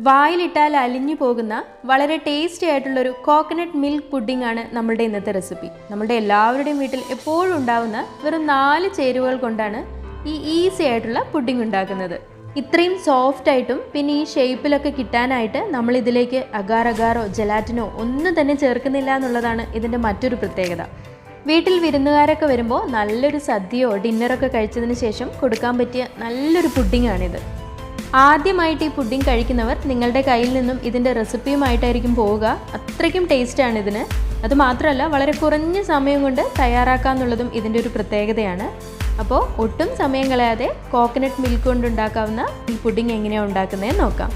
വായിലിട്ടാൽ അലിഞ്ഞു പോകുന്ന വളരെ ടേസ്റ്റി ആയിട്ടുള്ളൊരു കോക്കനട്ട് മിൽക്ക് പുഡിംഗ് ആണ് നമ്മളുടെ ഇന്നത്തെ റെസിപ്പി. നമ്മളുടെ എല്ലാവരുടെയും വീട്ടിൽ എപ്പോഴും ഉണ്ടാവുന്ന വെറും 4 ചേരുവകൾ കൊണ്ടാണ് ഈ ഈസി ആയിട്ടുള്ള പുഡിംഗ് ഉണ്ടാക്കുന്നത്. ഇത്രയും സോഫ്റ്റ് ആയിട്ടും പിന്നെ ഈ ഷേപ്പിലൊക്കെ കിട്ടാനായിട്ട് നമ്മൾ ഇതിലേക്ക് അഗാർ അഗാറോ ജെലാറ്റിനോ ഒന്നും തന്നെ ചേർക്കുന്നില്ല എന്നുള്ളതാണ് ഇതിൻ്റെ മറ്റൊരു പ്രത്യേകത. വീട്ടിൽ വിരുന്നുകാരൊക്കെ വരുമ്പോൾ നല്ലൊരു സദ്യയോ ഡിന്നറൊക്കെ കഴിച്ചതിന് ശേഷം കൊടുക്കാൻ പറ്റിയ നല്ലൊരു പുഡിംഗാണിത്. ആദ്യമായിട്ട് ഈ പുഡിംഗ് കഴിക്കുന്നവർ നിങ്ങളുടെ കയ്യിൽ നിന്നും ഇതിൻ്റെ റെസിപ്പിയുമായിട്ടായിരിക്കും പോവുക. അത്രയ്ക്കും ടേസ്റ്റാണ് ഇതിന്. അതുമാത്രമല്ല വളരെ കുറഞ്ഞ സമയം കൊണ്ട് തയ്യാറാക്കാമെന്നുള്ളതും ഇതിൻ്റെ ഒരു പ്രത്യേകതയാണ്. അപ്പോൾ ഒട്ടും സമയം കളയാതെ കോക്കനട്ട് മിൽക്ക് കൊണ്ട് ഉണ്ടാക്കാവുന്ന ഈ പുഡിംഗ് എങ്ങനെയാണ് ഉണ്ടാക്കുന്നതെന്ന് നോക്കാം.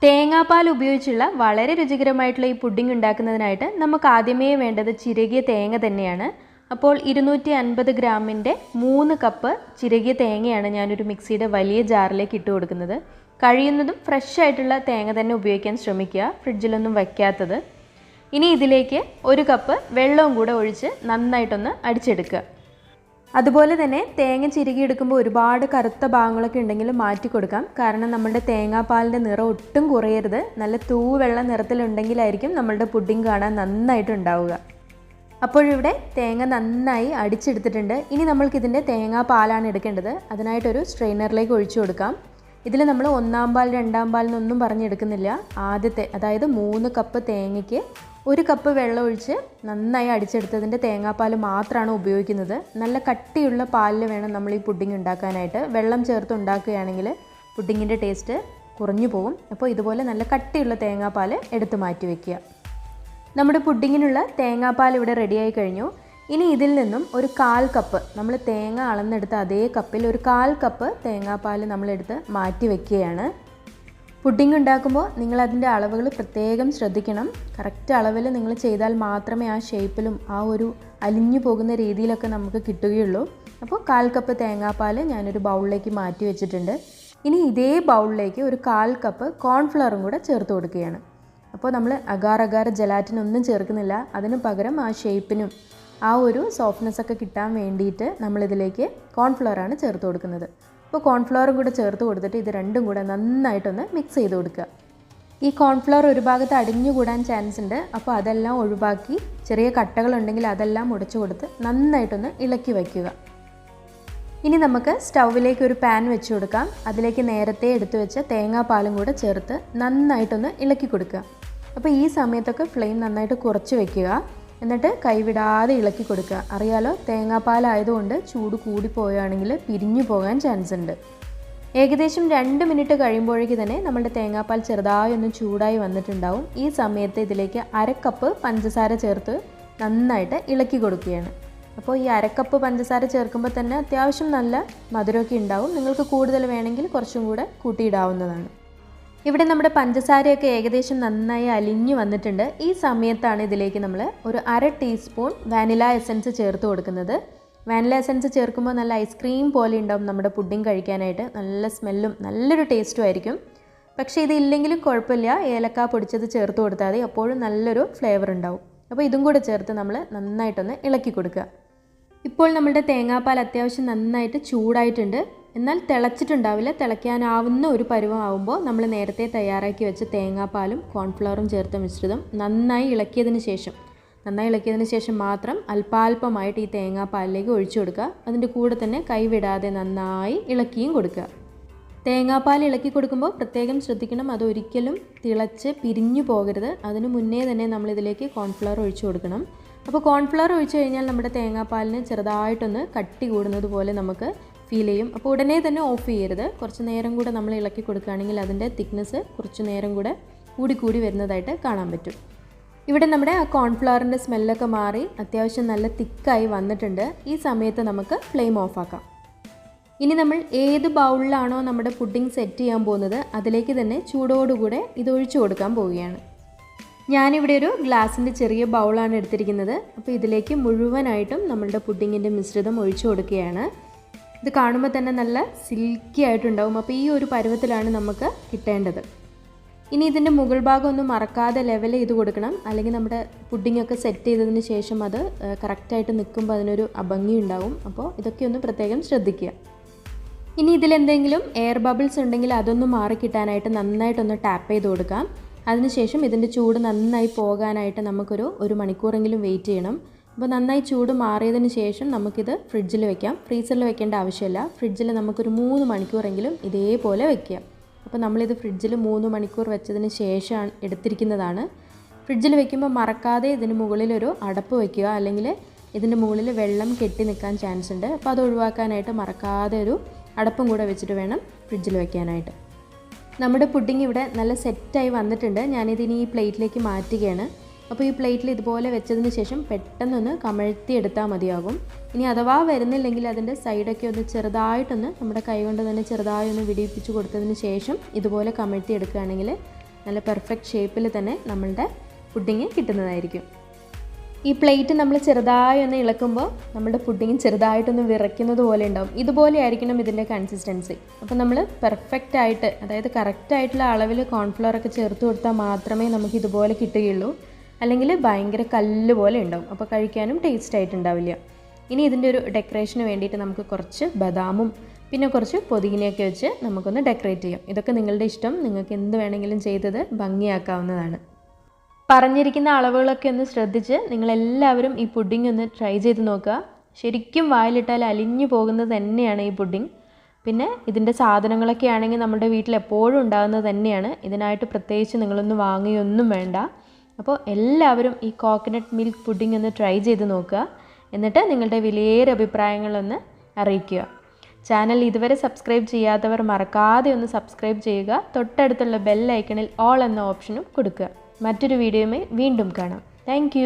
തേങ്ങാപ്പാൽ ഉപയോഗിച്ചുള്ള വളരെ രുചികരമായിട്ടുള്ള ഈ പുഡിംഗ് ഉണ്ടാക്കുന്നതിനായിട്ട് നമുക്ക് ആദ്യമേ വേണ്ടത് ചിരകിയ തേങ്ങ തന്നെയാണ്. അപ്പോൾ 250 ഗ്രാമിൻ്റെ 3 കപ്പ് ചിരകിയ തേങ്ങയാണ് ഞാനൊരു മിക്സിയുടെ വലിയ ജാറിലേക്ക് ഇട്ട് കൊടുക്കുന്നത്. കഴിയുന്നതും ഫ്രഷ് ആയിട്ടുള്ള തേങ്ങ തന്നെ ഉപയോഗിക്കാൻ ശ്രമിക്കുക, ഫ്രിഡ്ജിലൊന്നും വയ്ക്കാത്തത്. ഇനി ഇതിലേക്ക് 1 കപ്പ് വെള്ളവും കൂടെ ഒഴിച്ച് നന്നായിട്ടൊന്ന് അടിച്ചെടുക്കുക. അതുപോലെ തന്നെ തേങ്ങ ചിരകിയെടുക്കുമ്പോൾ ഒരുപാട് കറുത്ത ഭാഗങ്ങളൊക്കെ ഉണ്ടെങ്കിൽ മാറ്റി കൊടുക്കാം. കാരണം നമ്മളുടെ തേങ്ങാപ്പാലിൻ്റെ നിറം ഒട്ടും കുറയരുത്. നല്ല തൂവെള്ള നിറത്തിലുണ്ടെങ്കിലായിരിക്കും നമ്മളുടെ പുഡിംഗ് കാണാൻ നന്നായിട്ടുണ്ടാവുക. അപ്പോഴിവിടെ തേങ്ങ നന്നായി അടിച്ചെടുത്തിട്ടുണ്ട്. ഇനി നമ്മൾക്കിതിൻ്റെ തേങ്ങാപ്പാലാണ് എടുക്കേണ്ടത്. അതിനായിട്ടൊരു സ്ട്രെയിനറിലേക്ക് ഒഴിച്ചു കൊടുക്കാം. ഇതിൽ നമ്മൾ 1-ാം പാൽ 2-ാം പാൽ എന്നൊന്നും പറഞ്ഞെടുക്കുന്നില്ല. ആദ്യത്തെ അതായത് 3 കപ്പ് തേങ്ങയ്ക്ക് 1 കപ്പ് വെള്ളം ഒഴിച്ച് നന്നായി അടിച്ചെടുത്തതിൻ്റെ തേങ്ങാപ്പാൽ മാത്രമാണ് ഉപയോഗിക്കുന്നത്. നല്ല കട്ടിയുള്ള പാലിൽ വേണം നമ്മൾ ഈ പുഡിംഗ് ഉണ്ടാക്കാനായിട്ട്. വെള്ളം ചേർത്ത് ഉണ്ടാക്കുകയാണെങ്കിൽ പുഡിങ്ങിൻ്റെ ടേസ്റ്റ് കുറഞ്ഞു പോകും. അപ്പോൾ ഇതുപോലെ നല്ല കട്ടിയുള്ള തേങ്ങാപ്പാൽ എടുത്ത് മാറ്റി വയ്ക്കുക. നമ്മുടെ പുഡിങ്ങിനുള്ള തേങ്ങാപ്പാൽ ഇവിടെ റെഡിയായി കഴിഞ്ഞു. ഇനി ഇതിൽ നിന്നും ഒരു 1/4 കപ്പ് നമ്മൾ തേങ്ങ അളന്നെടുത്ത അതേ കപ്പിൽ ഒരു 1/4 കപ്പ് തേങ്ങാപ്പാൽ നമ്മളെടുത്ത് മാറ്റി വയ്ക്കുകയാണ്. പുഡിംഗ് ഉണ്ടാക്കുമ്പോൾ നിങ്ങളതിൻ്റെ അളവുകൾ പ്രത്യേകം ശ്രദ്ധിക്കണം. കറക്റ്റ് അളവിൽ നിങ്ങൾ ചെയ്താൽ മാത്രമേ ആ ഷേപ്പിലും ആ ഒരു അലിഞ്ഞു പോകുന്ന രീതിയിലൊക്കെ നമുക്ക് കിട്ടുകയുള്ളൂ. അപ്പോൾ 1/4 കപ്പ് തേങ്ങാപ്പാൽ ഞാനൊരു ബൗളിലേക്ക് മാറ്റി വെച്ചിട്ടുണ്ട്. ഇനി ഇതേ ബൗളിലേക്ക് ഒരു 1/4 കപ്പ് കോൺഫ്ലവറും കൂടെ ചേർത്ത് കൊടുക്കുകയാണ്. അപ്പോൾ നമ്മൾ അഗാർ അഗാർ ജെലാറ്റിൻ ഒന്നും ചേർക്കുന്നില്ല. അതിന് പകരം ആ ഷേപ്പിനും ആ ഒരു സോഫ്റ്റ്നെസ്സൊക്കെ കിട്ടാൻ വേണ്ടിയിട്ട് നമ്മളിതിലേക്ക് കോൺഫ്ലവറാണ് ചേർത്ത് കൊടുക്കുന്നത്. അപ്പോൾ കോൺഫ്ലവറും കൂടെ ചേർത്ത് കൊടുത്തിട്ട് ഇത് രണ്ടും കൂടെ നന്നായിട്ടൊന്ന് മിക്സ് ചെയ്ത് കൊടുക്കുക. ഈ കോൺഫ്ലവർ ഒരു ഭാഗത്ത് അടിഞ്ഞുകൂടാൻ ചാൻസ് ഉണ്ട്. അപ്പോൾ അതെല്ലാം ഒഴിവാക്കി ചെറിയ കട്ടകളുണ്ടെങ്കിൽ അതെല്ലാം ഉടച്ചു കൊടുത്ത് നന്നായിട്ടൊന്ന് ഇളക്കി വയ്ക്കുക. ഇനി നമുക്ക് സ്റ്റൗവിലേക്ക് ഒരു പാൻ വെച്ച് കൊടുക്കാം. അതിലേക്ക് നേരത്തെ എടുത്തു വെച്ച തേങ്ങാപ്പാലും കൂടെ ചേർത്ത് നന്നായിട്ടൊന്ന് ഇളക്കി കൊടുക്കുക. അപ്പോൾ ഈ സമയത്തൊക്കെ ഫ്ലെയിം നന്നായിട്ട് കുറച്ച് വയ്ക്കുക. എന്നിട്ട് കൈവിടാതെ ഇളക്കി കൊടുക്കുക. അറിയാലോ, തേങ്ങാപ്പാലായതുകൊണ്ട് ചൂട് കൂടിപ്പോവുകയാണെങ്കിൽ പിരിഞ്ഞു പോകാൻ ചാൻസ് ഉണ്ട്. ഏകദേശം 2 മിനിറ്റ് കഴിയുമ്പോഴേക്ക് തന്നെ നമ്മുടെ തേങ്ങാപ്പാൽ ചെറുതായി ഒന്ന് ചൂടായി വന്നിട്ടുണ്ടാവും. ഈ സമയത്ത് ഇതിലേക്ക് 1/2 കപ്പ് പഞ്ചസാര ചേർത്ത് നന്നായിട്ട് ഇളക്കി കൊടുക്കുകയാണ്. അപ്പോൾ ഈ 1/2 കപ്പ് പഞ്ചസാര ചേർക്കുമ്പോൾ തന്നെ അത്യാവശ്യം നല്ല മധുരമൊക്കെ ഉണ്ടാവും. നിങ്ങൾക്ക് കൂടുതൽ വേണമെങ്കിൽ കുറച്ചും കൂടെ കൂട്ടിയിടാവുന്നതാണ്. ഇവിടെ നമ്മുടെ പഞ്ചസാരയൊക്കെ ഏകദേശം നന്നായി അലിഞ്ഞു വന്നിട്ടുണ്ട്. ഈ സമയത്താണ് ഇതിലേക്ക് നമ്മൾ ഒരു 1/2 ടീസ്പൂൺ വാനില എസൻസ് ചേർത്ത് കൊടുക്കുന്നത്. വാനില എസൻസ് ചേർക്കുമ്പോൾ നല്ല ഐസ്ക്രീം പോലെ ഉണ്ടാവും നമ്മുടെ പുഡിംഗ് കഴിക്കാനായിട്ട്. നല്ല സ്മെല്ലും നല്ലൊരു ടേസ്റ്റും ആയിരിക്കും. പക്ഷേ ഇതില്ലെങ്കിലും കുഴപ്പമില്ല, ഏലക്ക പൊടിച്ചത് ചേർത്ത് കൊടുത്താൽ മതി. അപ്പോഴും നല്ലൊരു ഫ്ലേവർ ഉണ്ടാവും. അപ്പോൾ ഇതും കൂടെ ചേർത്ത് നമ്മൾ നന്നായിട്ടൊന്ന് ഇളക്കി കൊടുക്കുക. ഇപ്പോൾ നമ്മുടെ തേങ്ങാപ്പാൽ അത്യാവശ്യം നന്നായിട്ട് ചൂടായിട്ടുണ്ട്. എന്നാൽ തിളച്ചിട്ടുണ്ടാവില്ല. തിളയ്ക്കാനാവുന്ന ഒരു പരുവമാവുമ്പോൾ നമ്മൾ നേരത്തെ തയ്യാറാക്കി വെച്ച തേങ്ങാപ്പാലും കോൺഫ്ലവറും ചേർത്ത മിശ്രിതം നന്നായി ഇളക്കിയതിന് ശേഷം മാത്രം അല്പാൽപമായിട്ട് ഈ തേങ്ങാപ്പാലിലേക്ക് ഒഴിച്ചു കൊടുക്കുക. അതിൻ്റെ കൂടെ തന്നെ കൈവിടാതെ നന്നായി ഇളക്കിയും കൊടുക്കുക. തേങ്ങാപ്പാൽ ഇളക്കി കൊടുക്കുമ്പോൾ പ്രത്യേകം ശ്രദ്ധിക്കണം, അതൊരിക്കലും തിളച്ച് പിരിഞ്ഞു പോകരുത്. അതിന് മുന്നേ തന്നെ നമ്മളിതിലേക്ക് കോൺഫ്ലവർ ഒഴിച്ചു കൊടുക്കണം. അപ്പോൾ കോൺഫ്ലവർ ഒഴിച്ചു കഴിഞ്ഞാൽ നമ്മുടെ തേങ്ങാപ്പാലിന് ചെറുതായിട്ടൊന്ന് കട്ടി കൂടുന്നത് പോലെ നമുക്ക് ഫീൽ ചെയ്യും. അപ്പോൾ ഉടനെ തന്നെ ഓഫ് ചെയ്യരുത്. കുറച്ച് നേരം കൂടെ നമ്മൾ ഇളക്കി കൊടുക്കുകയാണെങ്കിൽ അതിൻ്റെ തിക്നെസ് കുറച്ച് നേരം കൂടെ കൂടി വരുന്നതായിട്ട് കാണാൻ പറ്റും. ഇവിടെ നമ്മുടെ ആ കോൺഫ്ലവറിൻ്റെ സ്മെല്ലൊക്കെ മാറി അത്യാവശ്യം നല്ല തിക്കായി വന്നിട്ടുണ്ട്. ഈ സമയത്ത് നമുക്ക് ഫ്ലെയിം ഓഫാക്കാം. ഇനി നമ്മൾ ഏത് ബൗളിലാണോ നമ്മുടെ പുഡിംഗ് സെറ്റ് ചെയ്യാൻ പോകുന്നത് അതിലേക്ക് തന്നെ ചൂടോടുകൂടെ ഇത് ഒഴിച്ചു കൊടുക്കാൻ പോവുകയാണ്. ഞാനിവിടെ ഒരു ഗ്ലാസിൻ്റെ ചെറിയ ബൗളാണ് എടുത്തിരിക്കുന്നത്. അപ്പോൾ ഇതിലേക്ക് മുഴുവനായിട്ടും നമ്മളുടെ പുഡിങ്ങിൻ്റെ മിശ്രിതം ഒഴിച്ചു കൊടുക്കുകയാണ്. ഇത് കാണുമ്പോൾ തന്നെ നല്ല സിൽക്കി ആയിട്ടുണ്ടാവും. അപ്പോൾ ഈ ഒരു പരുവത്തിലാണ് നമുക്ക് കിട്ടേണ്ടത്. ഇനി ഇതിൻ്റെ മുകൾ ഭാഗം ഒന്നും മറക്കാതെ ലെവൽ ചെയ്ത് കൊടുക്കണം, അല്ലെങ്കിൽ നമ്മുടെ പുഡിങ്ങൊക്കെ സെറ്റ് ചെയ്തതിന് ശേഷം അത് കറക്റ്റായിട്ട് നിൽക്കുമ്പോൾ അതിനൊരു അഭംഗി ഉണ്ടാവും. അപ്പോൾ ഇതൊക്കെ ഒന്ന് പ്രത്യേകം ശ്രദ്ധിക്കുക. ഇനി ഇതിലെന്തെങ്കിലും എയർ ബബിൾസ് ഉണ്ടെങ്കിൽ അതൊന്ന് മാറിക്കിട്ടാനായിട്ട് നന്നായിട്ടൊന്ന് ടാപ്പ് ചെയ്ത് കൊടുക്കാം. അതിനുശേഷം ഇതിൻ്റെ ചൂട് നന്നായി പോകാനായിട്ട് ഒരു മണിക്കൂറെങ്കിലും വെയിറ്റ് ചെയ്യണം. അപ്പോൾ നന്നായി ചൂട് മാറിയതിന് ശേഷം നമുക്കിത് ഫ്രിഡ്ജിൽ വെക്കാം. ഫ്രീസറിൽ വെക്കേണ്ട ആവശ്യമില്ല. ഫ്രിഡ്ജിൽ നമുക്കൊരു 3 മണിക്കൂറെങ്കിലും ഇതേപോലെ വെക്കാം. അപ്പോൾ നമ്മളിത് ഫ്രിഡ്ജിൽ 3 മണിക്കൂർ വെച്ചതിന് ശേഷം എടുത്തിരിക്കുന്നതാണ്. ഫ്രിഡ്ജിൽ വെക്കുമ്പോൾ മറക്കാതെ ഇതിന് മുകളിലൊരു അടപ്പ് വയ്ക്കുക, അല്ലെങ്കിൽ ഇതിൻ്റെ മുകളിൽ വെള്ളം കെട്ടി നിൽക്കാൻ ചാൻസ് ഉണ്ട്. അപ്പോൾ അത് ഒഴിവാക്കാനായിട്ട് മറക്കാതെ ഒരു അടപ്പും കൂടെ വെച്ചിട്ട് വേണം ഫ്രിഡ്ജിൽ വെക്കാനായിട്ട്. നമ്മുടെ പുഡിംഗ് ഇവിടെ നല്ല സെറ്റായി വന്നിട്ടുണ്ട്. ഞാനിതിനി ഈ പ്ലേറ്റിലേക്ക് മാറ്റുകയാണ്. അപ്പോൾ ഈ പ്ലേറ്റിൽ ഇതുപോലെ വെച്ചതിന് ശേഷം പെട്ടെന്നൊന്ന് കമഴ്ത്തി എടുത്താൽ മതിയാകും. ഇനി അഥവാ വരുന്നില്ലെങ്കിൽ അതിൻ്റെ സൈഡൊക്കെ ഒന്ന് ചെറുതായിട്ടൊന്ന് നമ്മുടെ കൈ കൊണ്ട് തന്നെ ചെറുതായി ഒന്ന് വിടിയിപ്പിച്ച് കൊടുത്തതിന് ശേഷം ഇതുപോലെ കമഴ്ത്തി എടുക്കുകയാണെങ്കിൽ നല്ല പെർഫെക്റ്റ് ഷേപ്പിൽ തന്നെ നമ്മളുടെ പുഡിംഗ് കിട്ടുന്നതായിരിക്കും. ഈ പ്ലേറ്റ് നമ്മൾ ചെറുതായി ഒന്ന് ഇളക്കുമ്പോൾ നമ്മുടെ പുഡിംഗ് ചെറുതായിട്ടൊന്ന് വിറയ്ക്കുന്നത് പോലെ ഉണ്ടാവും. ഇതുപോലെ ആയിരിക്കണം ഇതിൻ്റെ കൺസിസ്റ്റൻസി. അപ്പോൾ നമ്മൾ പെർഫെക്റ്റ് ആയിട്ട്, അതായത് കറക്റ്റായിട്ടുള്ള അളവിൽ കോൺഫ്ലവറൊക്കെ ചേർത്ത് കൊടുത്താൽ മാത്രമേ നമുക്ക് ഇതുപോലെ കിട്ടുകയുള്ളൂ. അല്ലെങ്കിൽ ഭയങ്കര കല്ല് പോലെ ഉണ്ടാവും. അപ്പോൾ കഴിക്കാനും ടേസ്റ്റ് ആയിട്ടുണ്ടാവില്ല. ഇനി ഇതിൻ്റെ ഒരു ഡെക്കറേഷന് വേണ്ടിയിട്ട് നമുക്ക് കുറച്ച് ബദാമും പിന്നെ കുറച്ച് പുതിനയൊക്കെ വെച്ച് നമുക്കൊന്ന് ഡെക്കറേറ്റ് ചെയ്യാം. ഇതൊക്കെ നിങ്ങളുടെ ഇഷ്ടം. നിങ്ങൾക്ക് എന്ത് വേണമെങ്കിലും ചെയ്തത് ഭംഗിയാക്കാവുന്നതാണ്. പറഞ്ഞിരിക്കുന്ന അളവുകളൊക്കെ ഒന്ന് ശ്രദ്ധിച്ച് നിങ്ങളെല്ലാവരും ഈ പുഡിംഗ് ഒന്ന് ട്രൈ ചെയ്ത് നോക്കുക. ശരിക്കും വായിലിട്ടാൽ അലിഞ്ഞു പോകുന്നത് തന്നെയാണ് ഈ പുഡിംഗ്. പിന്നെ ഇതിൻ്റെ സാധനങ്ങളൊക്കെ ആണെങ്കിൽ നമ്മുടെ വീട്ടിൽ എപ്പോഴും ഉണ്ടാകുന്നത് തന്നെയാണ്. ഇതിനായിട്ട് പ്രത്യേകിച്ച് നിങ്ങളൊന്ന് വാങ്ങുകയൊന്നും വേണ്ട. അപ്പോൾ എല്ലാവരും ഈ കോക്കനട്ട് മിൽക്ക് പുഡിംഗ് ഒന്ന് ട്രൈ ചെയ്ത് നോക്കുക. എന്നിട്ട് നിങ്ങളുടെ വിലയേറിയ അഭിപ്രായങ്ങളൊന്ന് അറിയിക്കുക. ചാനൽ ഇതുവരെ സബ്സ്ക്രൈബ് ചെയ്യാത്തവർ മറക്കാതെ ഒന്ന് സബ്സ്ക്രൈബ് ചെയ്യുക. തൊട്ടടുത്തുള്ള ബെൽ ഐക്കണിൽ ഓൾ എന്ന ഓപ്ഷനും കൊടുക്കുക. മറ്റൊരു വീഡിയോയുമായി വീണ്ടും കാണാം. താങ്ക്